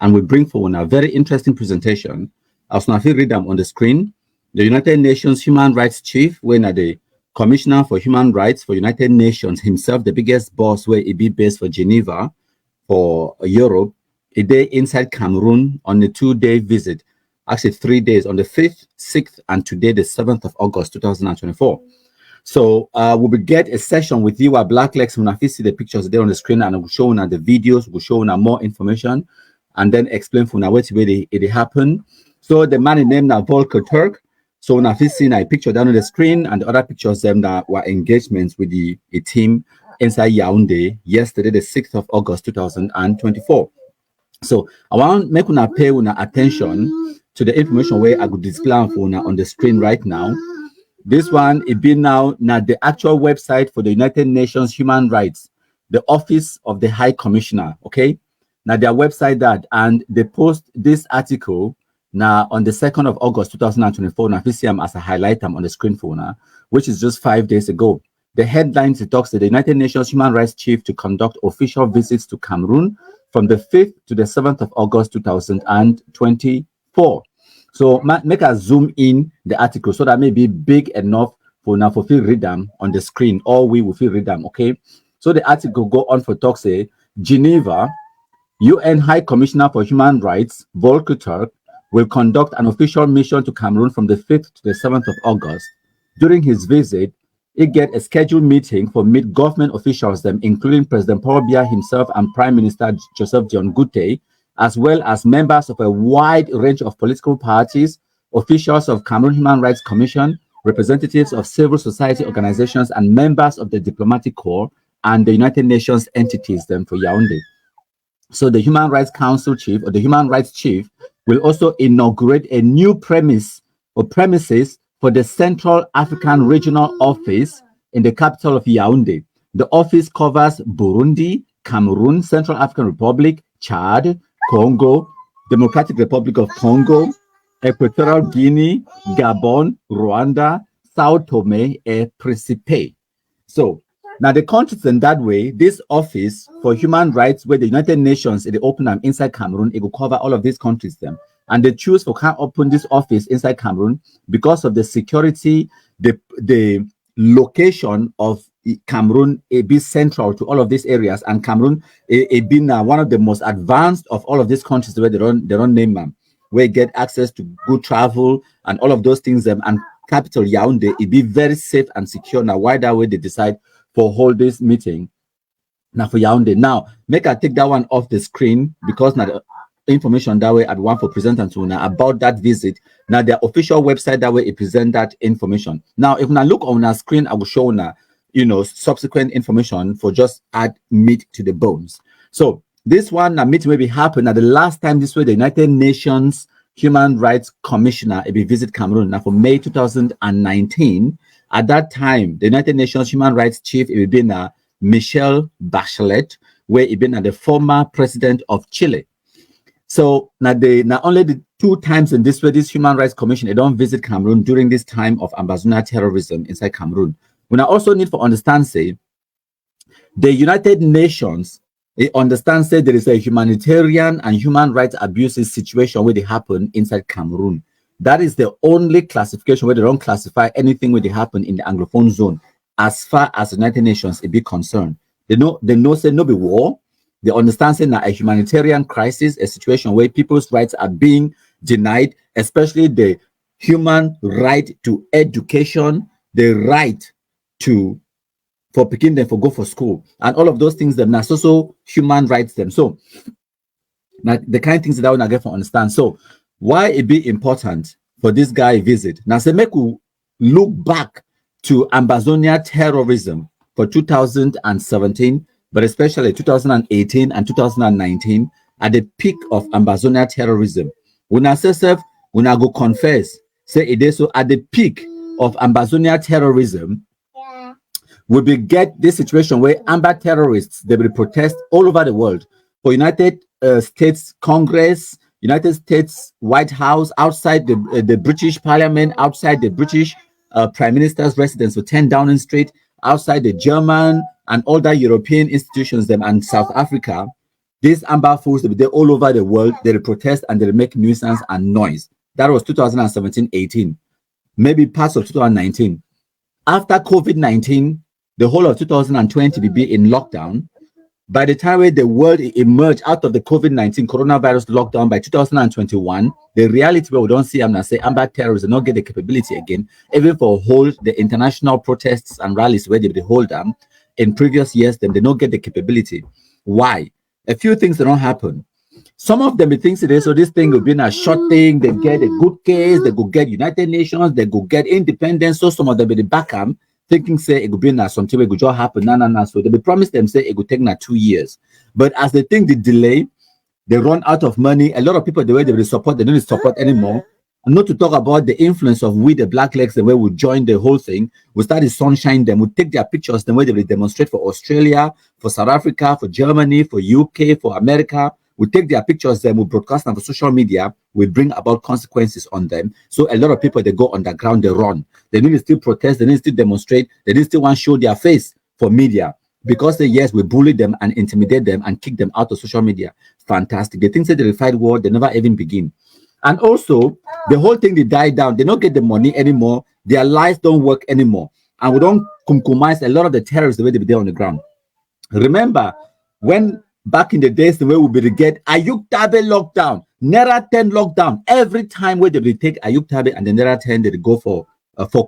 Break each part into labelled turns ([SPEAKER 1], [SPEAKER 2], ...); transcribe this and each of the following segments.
[SPEAKER 1] and we bring forward a very interesting presentation. As now read them on the screen. The United Nations Human Rights Chief, when the Commissioner for Human Rights for United Nations himself, the biggest boss where he be based for Geneva, for Europe, a day inside Cameroon on a 2-day visit, actually 3 days, on the 5th, 6th, and today, the 7th of August, 2024. So we will get a session with you at Blacklex. When I see the pictures there on the screen, and we'll show you the videos, we'll show you more information, and then explain for now what's where it happened. So the man named Volker Turk. So when I see a picture down on the screen, and the other pictures them that were engagements with the team inside Yaoundé yesterday, the 6th of August, 2024. So I want to make una pay una attention to the information where I could display for una on the screen right now. This one is being now the actual website for the United Nations Human Rights, the Office of the High Commissioner. Okay, now their website that, and they post this article now on the 2nd of August 2024. Now, see them as a highlight them on the screen for now, which is just 5 days ago. The headlines, it talks to the United Nations Human Rights Chief to conduct official visits to Cameroon from the 5th to the 7th of August 2024. So make us zoom in the article so that may be big enough for now for you read them on the screen, or we will feel read them. Okay. So the article go on for talk say Geneva, UN High Commissioner for Human Rights, Volker Turk, will conduct an official mission to Cameroon from the 5th to the 7th of August. During his visit, he get a scheduled meeting for mid-government officials, them including President Paul Biya himself and Prime Minister Joseph John Gute, as well as members of a wide range of political parties, officials of Cameroon Human Rights Commission, representatives of civil society organizations, and members of the diplomatic corps and the United Nations entities them for Yaoundé. So the Human Rights Council Chief, or the Human Rights Chief, will also inaugurate a new premises for the Central African Regional Office in the capital of Yaoundé. The office covers Burundi, Cameroon, Central African Republic, Chad, Congo, Democratic Republic of Congo, Equatorial Guinea, Gabon, Rwanda, Sao Tome, and Principe. So now the countries in that way, this office for human rights, where the United Nations they open them inside Cameroon, it will cover all of these countries them. And they choose for can open this office inside Cameroon because of the security, the location of Cameroon be central to all of these areas, and Cameroon it been one of the most advanced of all of these countries where they don't name them, where you get access to good travel and all of those things. And capital Yaoundé it be very safe and secure. Now why that way they decide for hold this meeting now for Yaoundé. Now make I take that one off the screen because now the information that way I want for present to now about that visit. Now their official website that way it present that information. Now if I look on our screen, I will show now subsequent information for just add meat to the bones. So this one meeting maybe happened at the last time this way the United Nations Human Rights Commissioner it be visit Cameroon now for May 2019. At that time, the United Nations Human Rights Chief it been Michelle Bachelet, where it been the former president of Chile. So now only the 2 times in this way this Human Rights Commission they don't visit Cameroon during this time of Ambazonian terrorism inside Cameroon. We also need to understand say the United Nations it understands say there is a humanitarian and human rights abuses situation where they happen inside Cameroon. That is the only classification where they don't classify anything where they happen in the Anglophone zone as far as the United Nations it be concerned. They know say no be war. They understand say that a humanitarian crisis, a situation where people's rights are being denied, especially the human right to education, the right for picking them for go for school, and all of those things them now also human rights them. So now the kind of things that I want to get for understand. So why it be important for this guy visit? Now say make we look back to Ambazonia terrorism for 2017, but especially 2018 and 2019 at the peak of Ambazonia terrorism. When I say self, when I go confess, say it is so at the peak of Ambazonia terrorism, we will get this situation where Amba terrorists they will protest all over the world for United States Congress, United States White House, outside the British Parliament, outside the British Prime Minister's residence for 10 Downing Street, outside the German and all the European institutions them and South Africa. These Amba fools, they're all over the world. They protest and they make nuisance and noise. That was 2017-18, maybe parts of 2019. After COVID-19, the whole of 2020 will be in lockdown. By the time the world emerged out of the COVID-19 coronavirus lockdown by 2021, the reality where we don't see them and say Amba terrorists do not get the capability again, even for hold the international protests and rallies where they hold them in previous years, then they don't get the capability. Why? A few things that don't happen. Some of them, the things today, so this thing will be a short thing, they get a good case, they go get United Nations, they go get independence, so some of them will be back thinking say it could be something it could just happen. No. So they promise them say it could take 2 years. But as they think the delay, they run out of money. A lot of people the way they will support, they don't support anymore. And not to talk about the influence of we the black legs, the way we join the whole thing. We start the sunshine them, we take their pictures, the way they will demonstrate for Australia, for South Africa, for Germany, for UK, for America. We take their pictures, then we broadcast them for social media. We bring about consequences on them. So a lot of people, they go underground, they run. They need to still protest, they need to still demonstrate, they need to still want to show their face for media. Because they, yes, we bully them and intimidate them and kick them out of social media. Fantastic. The things that they fight war, they never even begin. And also, the whole thing, they die down. They don't get the money anymore. Their lives don't work anymore. And we don't compromise a lot of the terrorists the way they be there on the ground. Remember, when back in the days, the way we be get Ayuk Tabe lockdown, Naira 10 lockdown. Every time where they will take Ayuk Tabe and the Naira 10, they go for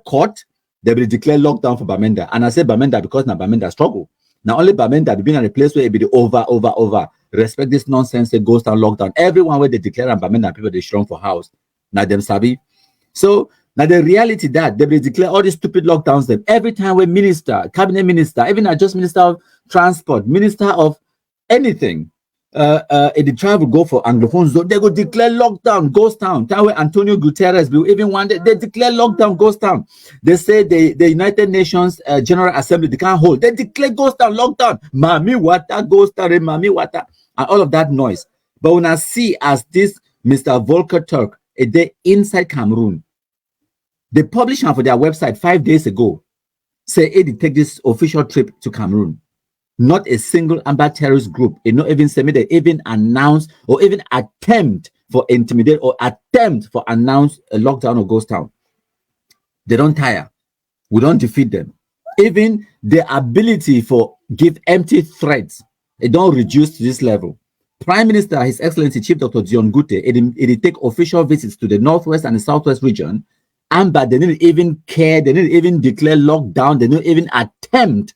[SPEAKER 1] court, they will declare lockdown for Bamenda. And I say Bamenda because now Bamenda struggle. Now only Bamenda be being in a place where it be the over. Respect this nonsense, it goes down lockdown. Everyone where they declare and Bamenda people they strong for house. Now them sabi. So now the reality that they will declare all these stupid lockdowns them every time we minister, cabinet minister, even not just minister of transport, minister of anything, if the tribe will go for Anglophones, they will declare lockdown, ghost town. That way Antonio Guterres will even one day, they declare lockdown, ghost town. They say the United Nations General Assembly, they can't hold. They declare ghost town, lockdown. Mami Wata, ghost town, Mami Wata, and all of that noise. But when I see as this Mr. Volker Turk, a day inside Cameroon, they published for their website 5 days ago, say they take this official trip to Cameroon. Not a single Amba terrorist group, not even say they even announce or even attempt for intimidate or attempt for announce a lockdown or ghost town. They don't tire. We don't defeat them. Even the ability for give empty threats, it don't reduce to this level. Prime Minister, His Excellency Chief Dr. Dion Gute, it take official visits to the Northwest and the Southwest region, but they didn't even care, they didn't even declare lockdown, they didn't even attempt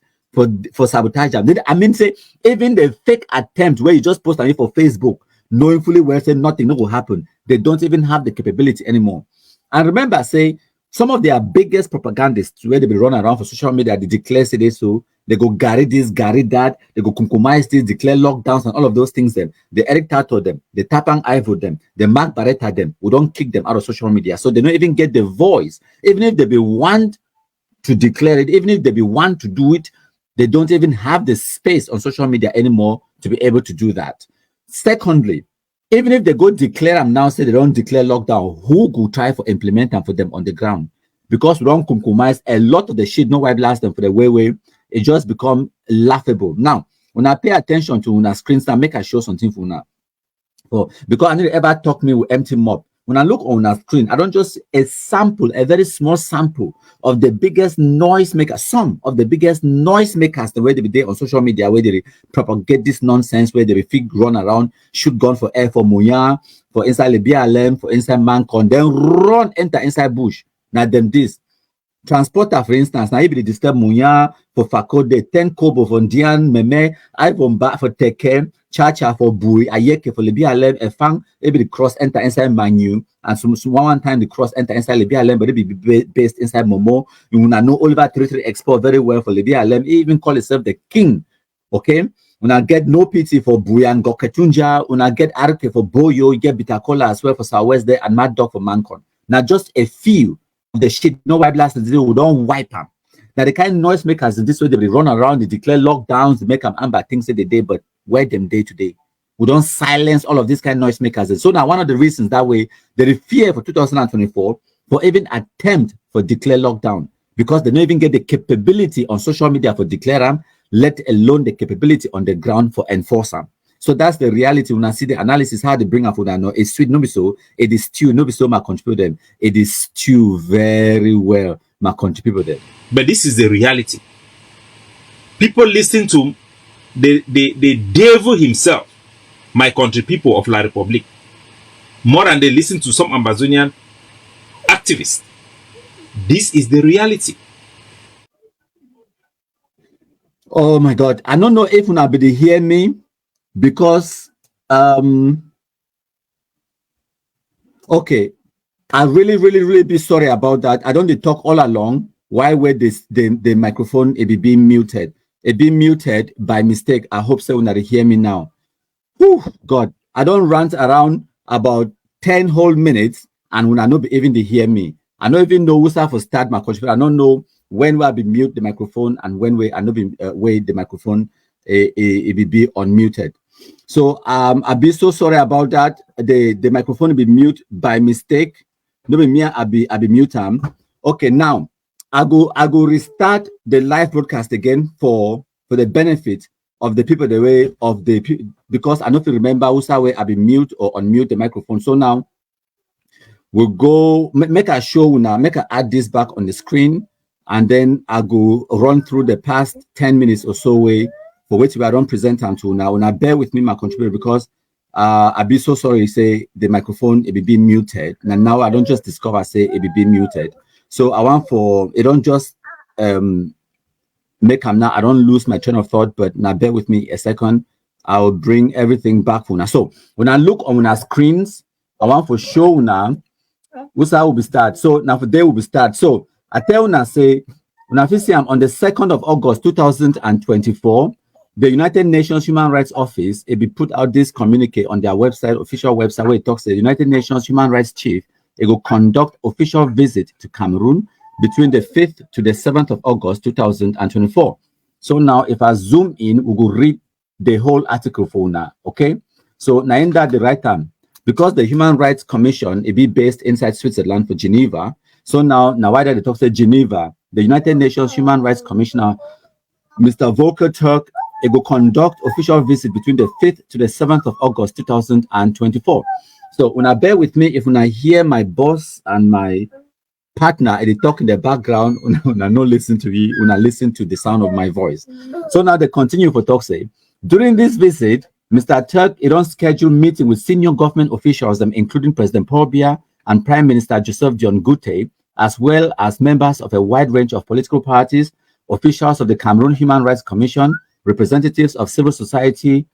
[SPEAKER 1] for sabotage. I mean, say even the fake attempt where you just post on it for Facebook, knowing fully well say nothing will happen. They don't even have the capability anymore. And remember, say some of their biggest propagandists where they be running around for social media, they declare say they so they go gary this, gary that, they go compromise this, declare lockdowns and all of those things. Them they Eric Tato them, they Tapang Ivo them, they Mark Barretta them. We don't kick them out of social media, so they don't even get the voice. Even if they be want to declare it, even if they be want to do it, they don't even have the space on social media anymore to be able to do that. Secondly, even if they go declare them now, say they don't declare lockdown, who could try for implement them for them on the ground? Because we don't compromise a lot of the shit, no white blast them for the way, it just become laughable. Now, when I pay attention to una screens, now make I show something for una. Because I need to ever talk me with empty mop. When I look on a screen, I don't just a sample, a very small sample of the biggest noise makers, some of the biggest noise makers, the way they be there on social media, where they propagate this nonsense, where they fig run around, shoot gun for air for Moya, for inside the BLM, for inside Mancon, then run, enter inside bush. Now them this. Transporter, for instance, now if they disturb Munya for Fakode, 10 Kobo for Dian, Meme, Ivon Bat for Teke, Chacha for Bui, Ayeke for Libya Lem, Efang, maybe the cross enter inside Manu, and so one time the cross enter inside Libya Lem, but it be based inside Momo. You will know Oliver Territory export very well for Libya Lem, even call itself the king. Okay? When I get no pity for Buyan Goketunja, when I get Arke for Boyo, you get Bitakola as well for Southwest there, and Mad Dog for Mancon. Now just a few the shit, no white blasters, we don't wipe them. Now the kind of noise makers in this way, they run around, they declare lockdowns, they make them Amba things that they day, but where them day to day. We don't silence all of these kind of noise makers. And so now one of the reasons that way they fear for 2024 for even attempt for declare lockdown, because they don't even get the capability on social media for declare them, let alone the capability on the ground for enforce them. So that's the reality. When I see the analysis, how they bring up no, it's sweet, no be so. It is stew, no be so my contribute them. It is stew very well, my contribute them.
[SPEAKER 2] But this is the reality. People listen to the devil himself, my country people of La Republique, more than they listen to some Ambazonian activists. This is the reality.
[SPEAKER 1] Oh my God. I don't know if you'll be hear me because okay. I really be sorry about that. I don't talk all along. Why were this the microphone it be muted? It be muted by mistake. I hope so that you hear me now. Whew, God, I don't rant around about 10 whole minutes and when I not even to hear me. I don't even know who's for start my contribution. I don't know when will I be mute the microphone and when we I know be wait the microphone it be unmuted. So I'll be so sorry about that. The microphone will be mute by mistake. No be me, I'll be mute them. Okay, now I go restart the live broadcast again for the benefit of the people the way of the because I don't remember who's way I'll be mute or unmute the microphone. So now we'll go make a show now, make a add this back on the screen, and then I go run through the past 10 minutes or so way for which I don't present until now. Now bear with me, my contributor, because I'll be so sorry say the microphone it be being muted. And now I don't just discover say it be being muted. So I want for it don't just make them now. I don't lose my train of thought, but now bear with me a second. I'll bring everything back for now. So when I look on our screens, I want for show now. Which will be start. So now for day will be start. So I tell now say when I see I'm on the 2nd of August 2024. The United Nations Human Rights Office it be put out this communique on their website, official website, where it talks the United Nations Human Rights Chief. It will conduct official visit to Cameroon between the 5th to the 7th of August 2024. So now if I zoom in, we will read the whole article for now. Okay. So now in that the right time, because the Human Rights Commission it be based inside Switzerland for Geneva. So now why that it talks about Geneva, the United Nations Human Rights Commissioner, Mr. Volker Turk, it will conduct official visit between the 5th to the 7th of August 2024. So when I bear with me, if when I hear my boss and my partner they talk in the background, when I not listen to me, when I listen to the sound of my voice. So now they continue for talk say, during this visit, Mr. Turk it on schedule meeting with senior government officials, including President Paul Biya and Prime Minister Joseph John Gute, as well as members of a wide range of political parties, officials of the Cameroon Human Rights Commission, representatives of civil society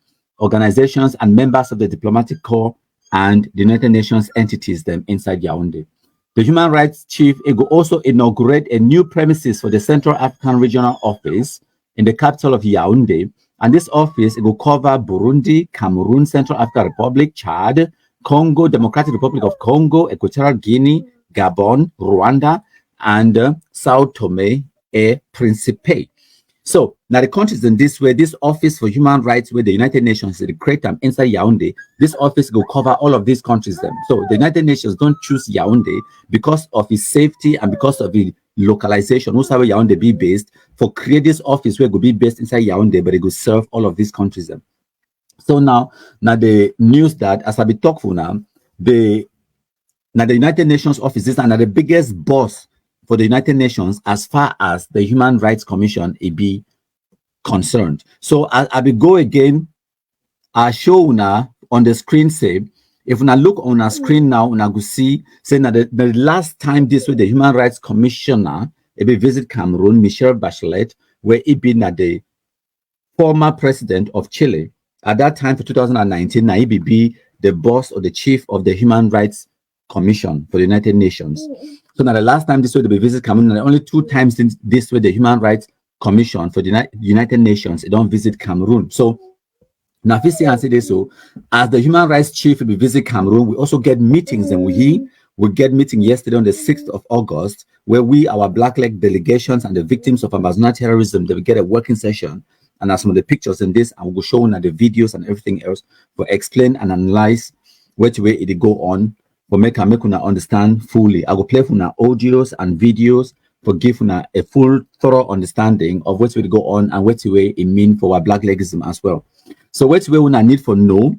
[SPEAKER 1] organizations, and members of the diplomatic corps and the United Nations entities them inside Yaoundé. The Human Rights Chief will also inaugurate a new premises for the Central African Regional Office in the capital of Yaoundé, and this office will cover Burundi, Cameroon, Central African Republic, Chad, Congo, Democratic Republic of Congo, Equatorial Guinea, Gabon, Rwanda, and Sao Tome and Principe. So now the countries in this way, this office for human rights where the United Nations is create them inside Yaoundé, this office will cover all of these countries them. So the United Nations don't choose Yaoundé because of its safety and because of the localization, also where Yaoundé be based, for create this office where it will be based inside Yaoundé, but it will serve all of these countries them. So now the news that as I be talking now, the United Nations office is the biggest boss for the United Nations as far as the Human Rights Commission be concerned. So I will go again. I show now on the screen say, if I look on our screen now, I go see saying that the last time this was the Human Rights Commissioner be visit Cameroon, Michelle Bachelet, where he been at the former president of Chile. At that time for 2019, now he be the boss or the chief of the Human Rights Commission for the United Nations. So now the last time this way they visit Cameroon, and only 2 times since this way the Human Rights Commission for the United Nations, they don't visit Cameroon. So now if you see and say this, so as the Human Rights Chief will visit Cameroon, we also get meetings, and we get meeting yesterday on the 6th of August, where our Black Leg delegations and the victims of Amazonian terrorism, they will get a working session. And as some of the pictures in this, and we'll show now the videos and everything else for explain and analyze which way it go on. For make una understand fully. I will play for now audios and videos for give una a full thorough understanding of what will go on and what way it mean for our Black legism as well. So what we will need for know,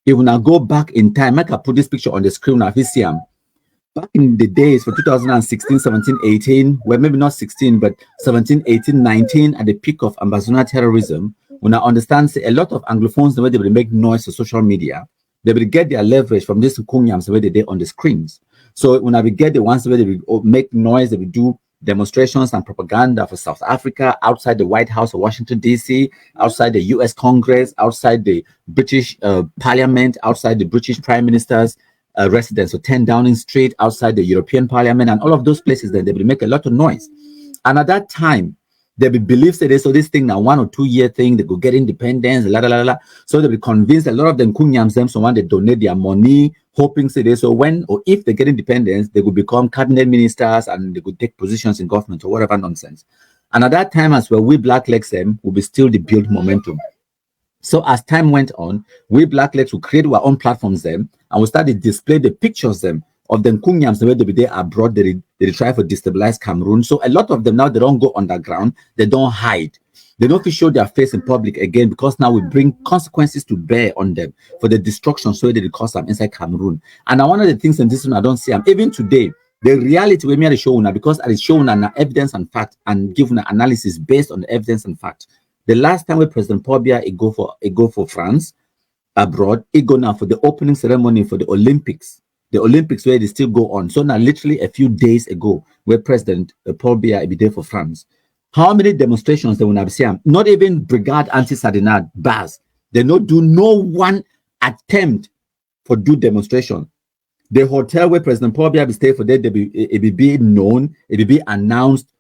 [SPEAKER 1] if we now go back in time, I can put this picture on the screen now, if you see them. Back in the days for 2016, 17, 18, well, maybe not 16, but 17, 18, 19, at the peak of Ambazona terrorism, when I understand say, a lot of Anglophones, the way they will make noise on social media, they will get their leverage from these kunyams where they did on the screens. So when I will get the ones where they will make noise, they will do demonstrations and propaganda for South Africa, outside the White House of Washington, D.C., outside the U.S. Congress, outside the British Parliament, outside the British Prime Minister's residence, so 10 Downing Street, outside the European Parliament, and all of those places, then they will make a lot of noise. And at that time, they will believe that so this thing now 1 or 2 year thing, they could get independence, la la la la. So they will convince a lot of them kunyams them, so when they donate their money, hoping say so when or if they get independence, they could become cabinet ministers and they could take positions in government or whatever nonsense. And at that time as well, we Blacklegs them will be still the build momentum. So as time went on, we Blacklegs will create our own platforms them, and we start to display the pictures them of them kunyams the way they be there abroad. They try to destabilize Cameroon. So a lot of them now, they don't go underground, they don't hide. They don't show their face in public again, because now we bring consequences to bear on them for the destruction so they cause them inside Cameroon. And one of the things in this one I don't see them even today. The reality we made show now, because I show now evidence and fact and give an analysis based on the evidence and fact. The last time we President Paul Biya go for France abroad, he go now for the opening ceremony for the Olympics. The Olympics where they still go on. So now literally a few days ago, where President Paul Biya be there for France. How many demonstrations they will have seen? Not even Brigade Anti-Sardinat bars. They not do no one attempt for do demonstration. The hotel where President Paul Biya be stay for there, it be known, it be announced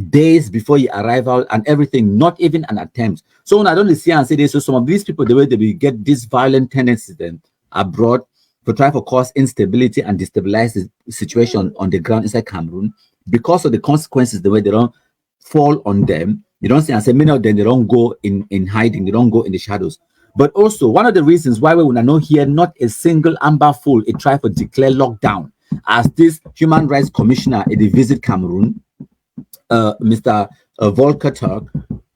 [SPEAKER 1] days before your arrival and everything, not even an attempt. So when I don't see and say this, so some of these people, the way they will get these violent tendencies then abroad to try to cause instability and destabilize the situation on the ground inside Cameroon, because of the consequences, the way they don't fall on them. You don't see and say many of them, they don't go in hiding, they don't go in the shadows. But also one of the reasons why we will not hear not a single Amba fool it try to declare lockdown, as this human rights commissioner at the visit Cameroon, Mr. Volker Turk,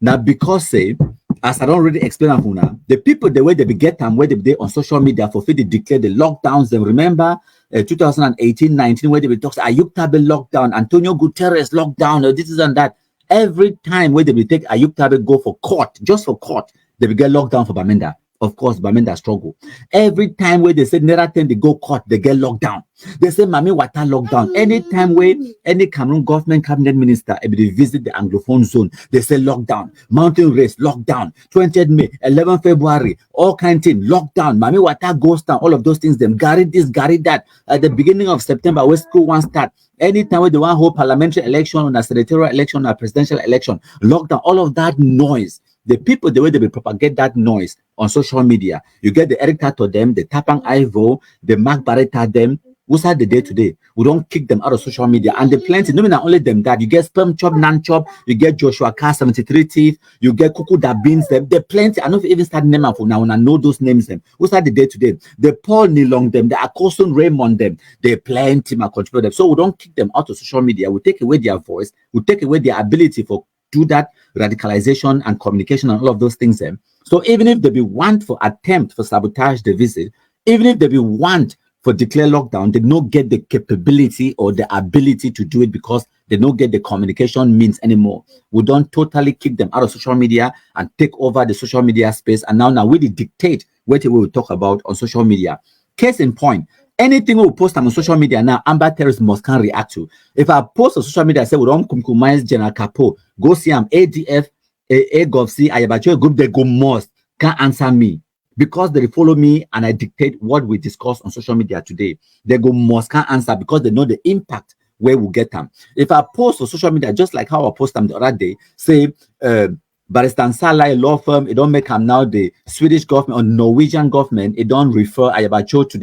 [SPEAKER 1] now because say, as I don't already explain now, the people the way they get them where they on social media for free, they declare the lockdowns. Then remember 2018-19 where they be talks Ayuk Tabe lockdown, Antonio Guterres lockdown, or this is and that. Every time where they will take Ayuk Tabe go for court, just for court, they will get lockdown for Bamenda. Of course, Bamenda struggle. Every time where they say Neraten they go court, they get locked down. They say Mami Wata lockdown. Anytime where any Cameroon government cabinet minister they visit the Anglophone zone, they say lockdown. Mountain race, lockdown. 20th May, 11 February, all kind of thing, lockdown. Mami Wata goes down, all of those things, them Gary this, Gary that. At the beginning of September, where school one start. Anytime where they want to hold parliamentary election, or a senatorial election, or a presidential election, lockdown, all of that noise. The people, the way they will propagate that noise on social media, you get the Eric Tato them, the Tapang Ivo, the Mark Barretta them. What's that the day today? We don't kick them out of social media, and the plenty. No, not only them that you get Sperm Chop, Nan Chop, you get Joshua Carr 73 Teeth, you get Kuku that beans them. The plenty. I don't even start naming for now, and I know those names them. What's that the day today? The Paul Nilong them, the Akoson Raymond them, they plenty ma control them. So we don't kick them out of social media. We take away their voice. We take away their ability for do that radicalization and communication and all of those things then. So even if they be want for attempt for sabotage the visit, even if they be want for declare lockdown, they don't get the capability or the ability to do it, because they don't get the communication means anymore. We don't totally kick them out of social media and take over the social media space, and now we dictate what we will talk about on social media. Case in point, anything we post on social media now, Amba terrorists must can react to. If I post on social media, I say we don't compromise General Capo, go see him, ADF, AGovC, Ayabacho group, they go must can't answer me, because they follow me and I dictate what we discuss on social media today. They go must can't answer, because they know the impact where we get them. If I post on social media, just like how I post them the other day, say Baristan Salai law firm, it don't make them now the Swedish government or Norwegian government, it don't refer Ayabacho to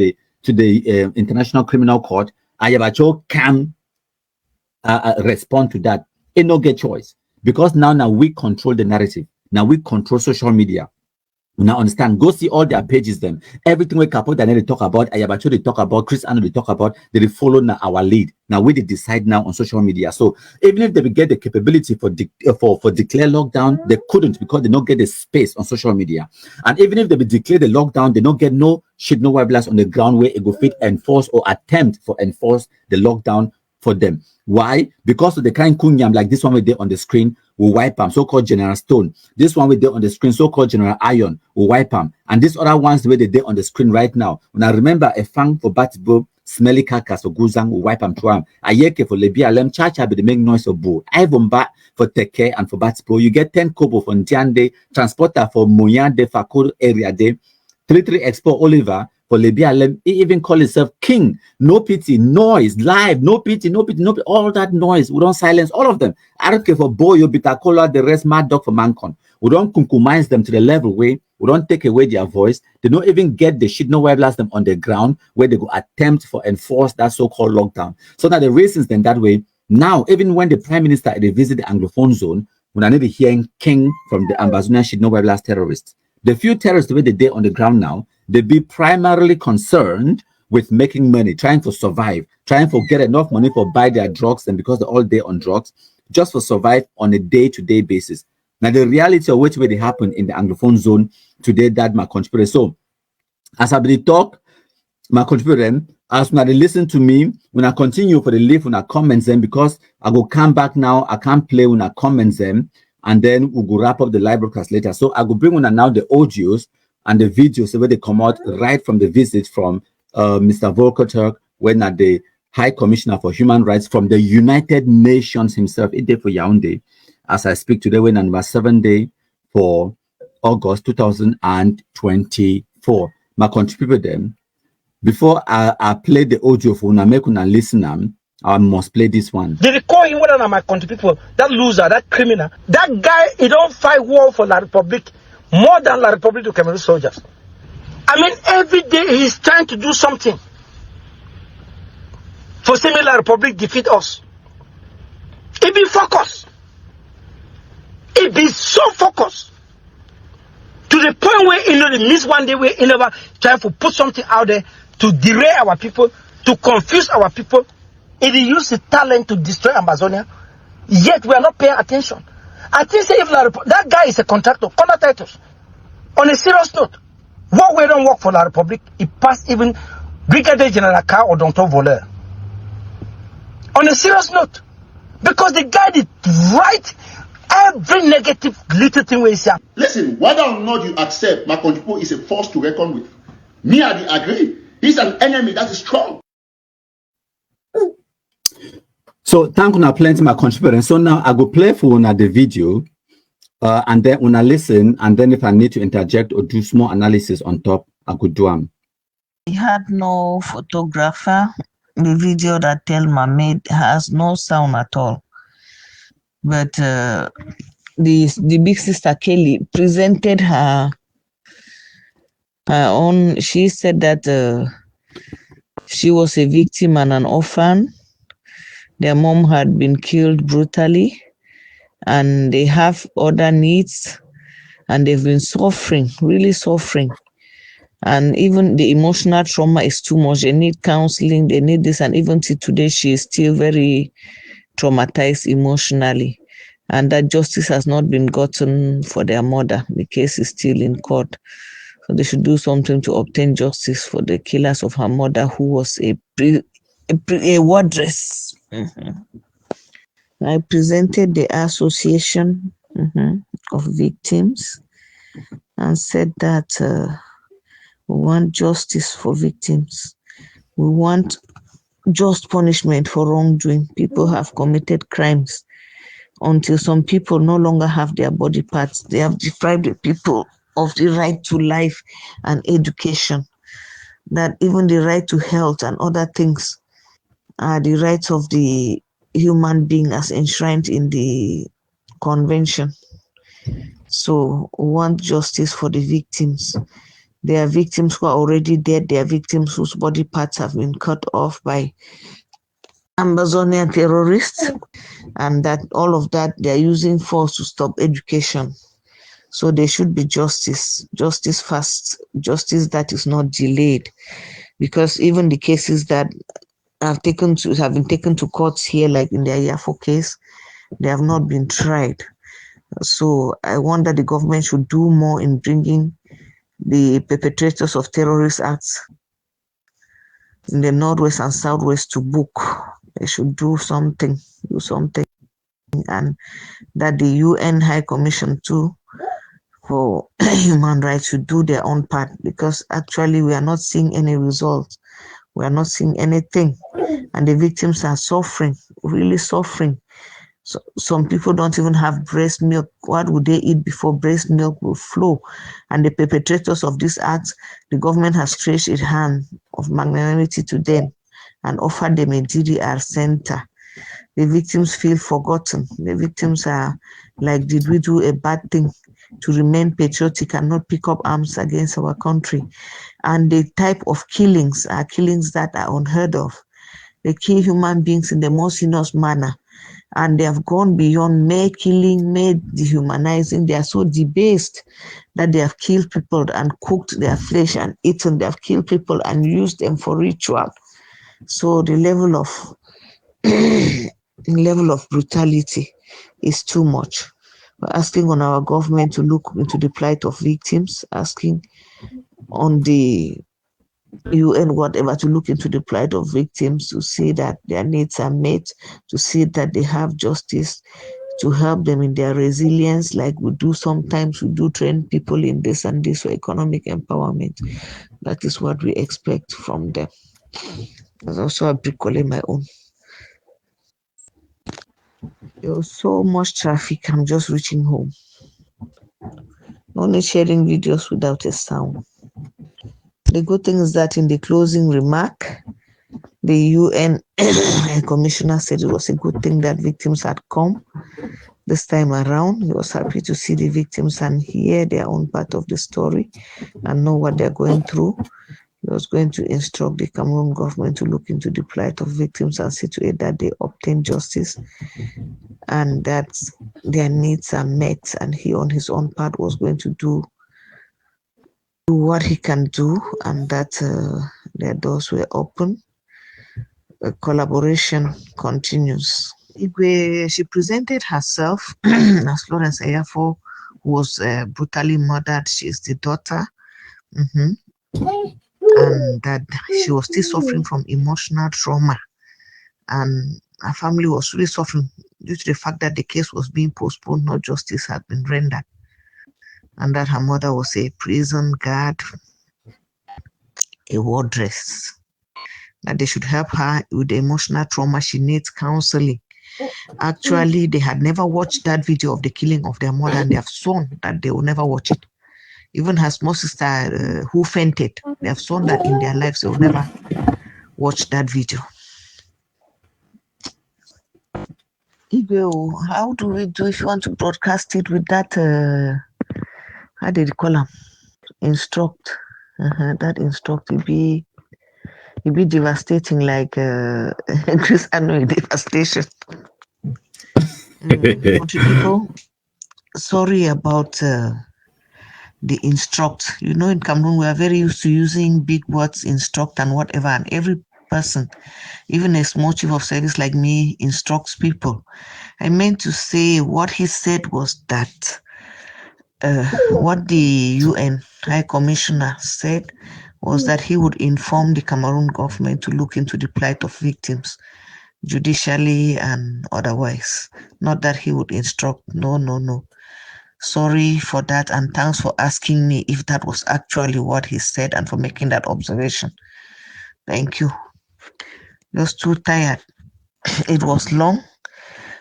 [SPEAKER 1] the International Criminal Court. Ayabacho can respond to that. It no get choice, because now we control the narrative. Now we control social media. You now understand? Go see all their pages. Them everything we Capo Daniel they talk about, Ayabacho they talk about, Chris Anno they talk about. They follow now our lead. Now we they decide now on social media. So even if they will get the capability for declare lockdown, they couldn't because they don't get the space on social media. And even if they will declare the lockdown, they don't get no shit, no webinars on the ground where it go fit enforce or attempt for enforce the lockdown for them. Why? Because of the kind kunyam like this one we did on the screen will wipe them, so-called General Stone. This one we did on the screen, so-called General Iron, will wipe them. And these other ones the way they did on the screen right now. When I remember a fang for Batbo, smelly carcass or guzang will wipe them to him. A yeke for Lebia Lem Chacha be the make noise of boo. Ivan bat for Teke and for Batbo. You get 10 kobo for Ntiande, transporter for Moyande Fakul area day. 33 Expo Oliver for Libya, he even call himself king. No pity, noise, live, no pity, no pity, no pity, all that noise. We don't silence all of them. I don't care for Boyo, Bitacola, the rest, Mad Dog for Mancon. We don't compromise them to the level where we don't take away their voice. They don't even get the shit, no where blast them on the ground where they go attempt for enforce that so-called lockdown. So now the reasons then that way, now, even when the Prime Minister they visit the Anglophone zone, when I need to hearing king from the Ambazonian shit, no where blast terrorists. The few terrorists the way they did on the ground now, they be primarily concerned with making money, trying to survive, trying to get enough money for buy their drugs, and because they're all day on drugs, just for survive on a day-to-day basis. Now, the reality of which way they happen in the Anglophone zone today, that my contributor. So, as I be talk, my contributor, as when they listen to me, when I continue for the leave, when I comments them, because I go come back now, I can't play when I comments them, and then we'll go wrap up the live broadcast later. So I go bring on now the audios and the videos where they come out right from the visit from Mr. Volker Turk, when at the High Commissioner for Human Rights from the United Nations himself, it day for Yaoundé, as I speak today, when number 7 day for August 2024. My contributor them. Before I play the audio for una make una listen, I must play this one.
[SPEAKER 3] They recall him one of my country people, that loser, that criminal. That guy, he don't fight war for La Republic more than La Republic to Cameroon soldiers. I mean, every day he's trying to do something for seeing La Republic defeat us. He be focused. He be so focused to the point where he know the miss one day where he never try to put something out there to derail our people, to confuse our people. He used his talent to destroy Amazonia, yet we are not paying attention. I think say if that guy is a contractor, titles. On a serious note, what we don't work for La Republic, it passed even Brigadier General Ka or Dr. Voleur. On a serious note, because the guy did right every negative little thing we say.
[SPEAKER 4] Listen, whether or not you accept Makondipo is a force to reckon with, me I agree. He's an enemy that is strong.
[SPEAKER 1] So thank you plenty my contributor. So now I go play for una the video and then una listen, and then if I need to interject or do small analysis on top, I could do them.
[SPEAKER 5] He had no photographer. The video that Telma made has no sound at all. But the big sister Kelly presented her own. She said that she was a victim and an orphan. Their mom had been killed brutally, and they have other needs, and they've been suffering, really suffering. And even the emotional trauma is too much. They need counseling, they need this, and even till today, she is still very traumatized emotionally. And that justice has not been gotten for their mother. The case is still in court. So they should do something to obtain justice for the killers of her mother, who was a wardress. I presented the association of victims and said that we want justice for victims. We want just punishment for wrongdoing. People have committed crimes. Until some people no longer have their body parts, they have deprived the people of the right to life and education, that even the right to health and other things are the rights of the human being as enshrined in the convention. So we want justice for the victims. There are victims who are already dead. There are victims whose body parts have been cut off by Amazonian terrorists, and that all of that they are using force to stop education. So there should be justice fast, justice that is not delayed, because even the cases that have been taken to courts here, like in the Ayafo case, they have not been tried. So I wonder the government should do more in bringing the perpetrators of terrorist acts in the Northwest and Southwest to book. They should do something, and that the UN High Commission too for human rights should do their own part, because actually we are not seeing any results. We are not seeing anything, and the victims are suffering, really suffering. So some people don't even have breast milk. What would they eat before breast milk will flow? And the perpetrators of these acts, the government has stretched its hand of magnanimity to them and offered them a DDR center. The victims feel forgotten. The victims are like, did we do a bad thing to remain patriotic and not pick up arms against our country? And the type of killings are killings that are unheard of. They kill human beings in the most heinous manner. And they have gone beyond mere killing, mere dehumanizing. They are so debased that they have killed people and cooked their flesh and eaten. They have killed people and used them for ritual. So the level of brutality is too much. We're asking on our government to look into the plight of victims, asking on the UN, whatever, to look into the plight of victims, to see that their needs are met, to see that they have justice, to help them in their resilience, like we do sometimes. We do train people in this and this for economic empowerment. That is what we expect from them. There's also a bricolé my own. There was so much traffic, I'm just reaching home. Only sharing videos without a sound. The good thing is that in the closing remark, the UN commissioner said it was a good thing that victims had come this time around. He was happy to see the victims and hear their own part of the story and know what they're going through. He was going to instruct the Cameroon government to look into the plight of victims and see to it that they obtain justice and that their needs are met. And he, on his own part, was going to do what he can do, and that their doors were open. Collaboration continues. Igwe, she presented herself as Florence Ayafo, who was brutally murdered. She is the daughter. And that she was still suffering from emotional trauma. And her family was really suffering due to the fact that the case was being postponed, no justice had been rendered. And that her mother was a prison guard, a wardress. That they should help her with the emotional trauma. She needs counseling. Actually, they had never watched that video of the killing of their mother, and they have sworn that they will never watch it. Even her small sister who fainted, they have sworn that in their lives they will never watch that video. Igwe, how do we do if you want to broadcast it with that, how did you call them? Instruct. That instruct will be devastating, like Chris Annoy devastation. Country people, sorry about the instruct. You know, in Cameroon, we are very used to using big words, instruct and whatever, and every person, even a small chief of service like me, instructs people. I meant to say what he said was that what the UN High Commissioner said was that he would inform the Cameroon government to look into the plight of victims, judicially and otherwise. Not that he would instruct. No. Sorry for that, and thanks for asking me if that was actually what he said and for making that observation. Thank you. Just too tired. It was long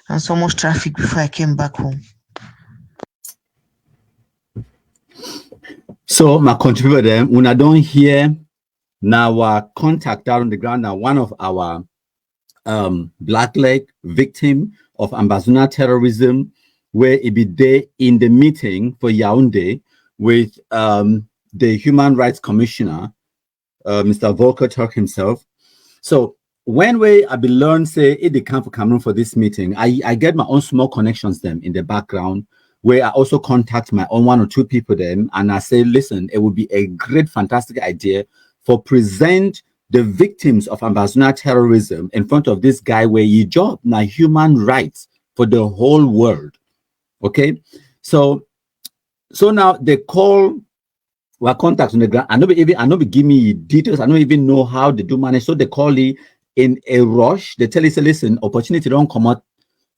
[SPEAKER 5] and so much traffic before I came back home.
[SPEAKER 1] So my contributor them, when I don't hear now our contact out on the ground, now one of our black leg victim of Ambazuna terrorism, where it be there in the meeting for Yaoundé with the Human Rights Commissioner, Mr. Volker Turk himself. So when I be learn say it they come for Cameroon for this meeting, I get my own small connections them in the background where I also contact my own 1 or 2 people then, and I say, listen, it would be a great, fantastic idea for present the victims of Ambazona terrorism in front of this guy where he job now human rights for the whole world. Okay, so now they call our contacts on the ground. I know give me details. I don't even know how they do manage. So they call me in a rush. They tell you, say, listen, opportunity don't come out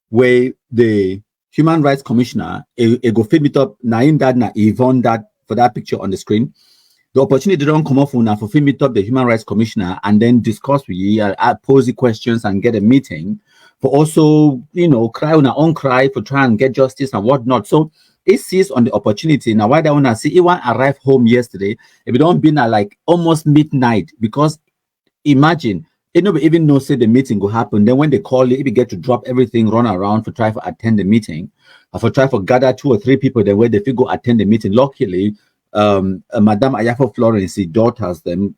[SPEAKER 1] where the Human Rights Commissioner it go feed me up now in that now Yvonne that for that picture on the screen. The opportunity don't come off now for film meet up the Human Rights Commissioner and then discuss with you, pose the questions and get a meeting for also, cry on our own cry for try and get justice and whatnot. So it sees on the opportunity. Now, why they want to see Iwan arrived home yesterday, if it don't been at like almost midnight, because imagine, it nobody even know say the meeting will happen. Then when they call you, if you get to drop everything, run around for try for attend the meeting, or for try for gather 2 or 3 people, then where they go attend the meeting. Luckily, Madame Ayafo Florence, daughters, them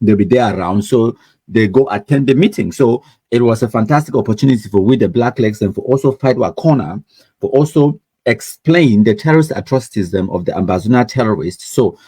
[SPEAKER 1] they'll be there around, so they go attend the meeting. So it was a fantastic opportunity for we the Black Legs and for also fight our corner, for also explain the terrorist atrocities of the Ambazona terrorists. So